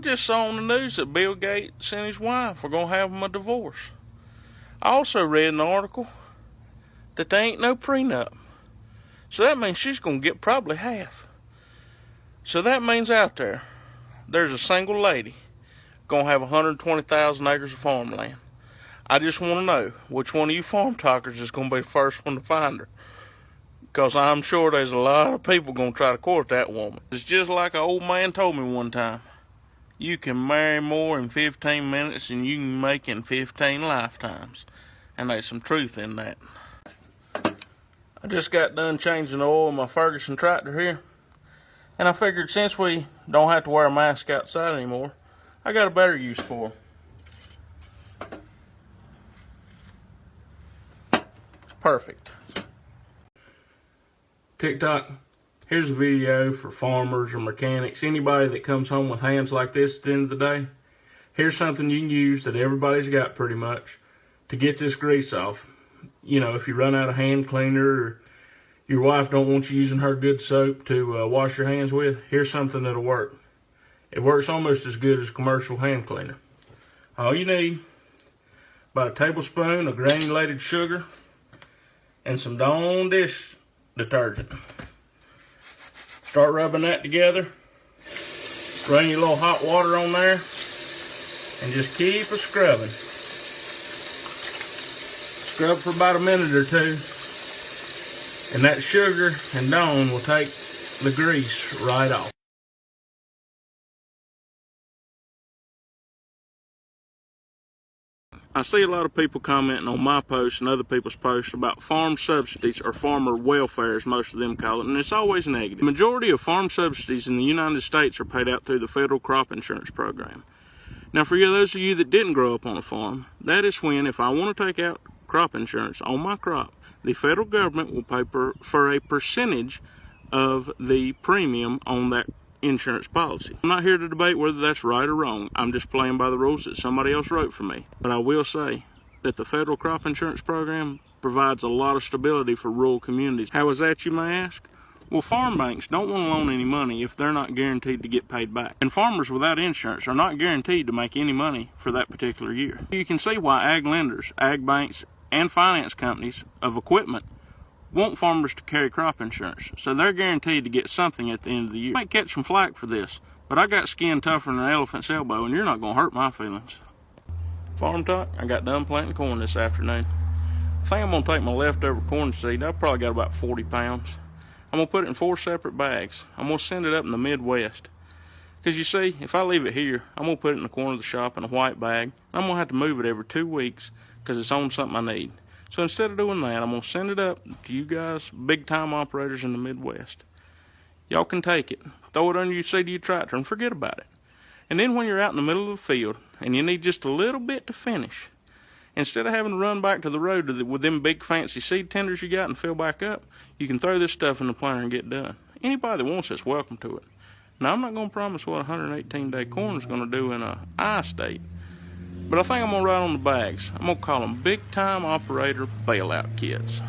I just saw on the news that Bill Gates and his wife were going to have him a divorce. I also read in the article that there ain't no prenup. So that means she's going to get probably half. So that means out there's a single lady going to have 120,000 acres of farmland. I just want to know which one of you farm talkers is going to be the first one to find her. Because I'm sure there's a lot of people going to try to court that woman. It's just like an old man told me one time. You can marry more in 15 minutes than you can make in 15 lifetimes. And there's some truth in that. I just got done changing the oil in my Ferguson tractor here. And I figured since we don't have to wear a mask outside anymore, I got a better use for them. It's perfect. TikTok. Here's a video for farmers or mechanics, anybody that comes home with hands like this at the end of the day. Here's something you can use that everybody's got pretty much to get this grease off. You know, if you run out of hand cleaner or your wife don't want you using her good soap to wash your hands with, here's something that'll work. It works almost as good as commercial hand cleaner. All you need, about a tablespoon of granulated sugar and some Dawn dish detergent. Start rubbing that together. Run your little hot water on there and just keep a scrubbing. Scrub for about a minute or two, and that sugar and Dawn will take the grease right off. I see a lot of people commenting on my posts and other people's posts about farm subsidies, or farmer welfare as most of them call it, and it's always negative. The majority of farm subsidies in the United States are paid out through the federal crop insurance program. Now, for those of you that didn't grow up on a farm, that is when, if I want to take out crop insurance on my crop, the federal government will pay for a percentage of the premium on that insurance policy. I'm not here to debate whether that's right or wrong. I'm just playing by the rules that somebody else wrote for me. But I will say that the federal crop insurance program provides a lot of stability for rural communities. How is that, you may ask? Well, farm banks don't want to loan any money if they're not guaranteed to get paid back. And farmers without insurance are not guaranteed to make any money for that particular year. You can see why ag lenders, ag banks, and finance companies of equipment want farmers to carry crop insurance, so they're guaranteed to get something at the end of the year. You might catch some flack for this, but I got skin tougher than an elephant's elbow, and you're not going to hurt my feelings. Farm talk, I got done planting corn this afternoon. I think I'm going to take my leftover corn seed. I've probably got about 40 pounds. I'm going to put it in 4 separate bags. I'm going to send it up in the Midwest. Because you see, if I leave it here, I'm going to put it in the corner of the shop in a white bag. I'm going to have to move it every 2 weeks because it's on something I need. So instead of doing that, I'm going to send it up to you guys, big-time operators in the Midwest. Y'all can take it, throw it under your seat of your tractor, and forget about it. And then when you're out in the middle of the field and you need just a little bit to finish, instead of having to run back to the road with them big fancy seed tenders you got and fill back up, you can throw this stuff in the planter and get done. Anybody that wants it's welcome to it. Now, I'm not going to promise what 118-day corn is going to do in a I state, but I think I'm going to write on the bags. I'm going to call them big-time operator bailout kits.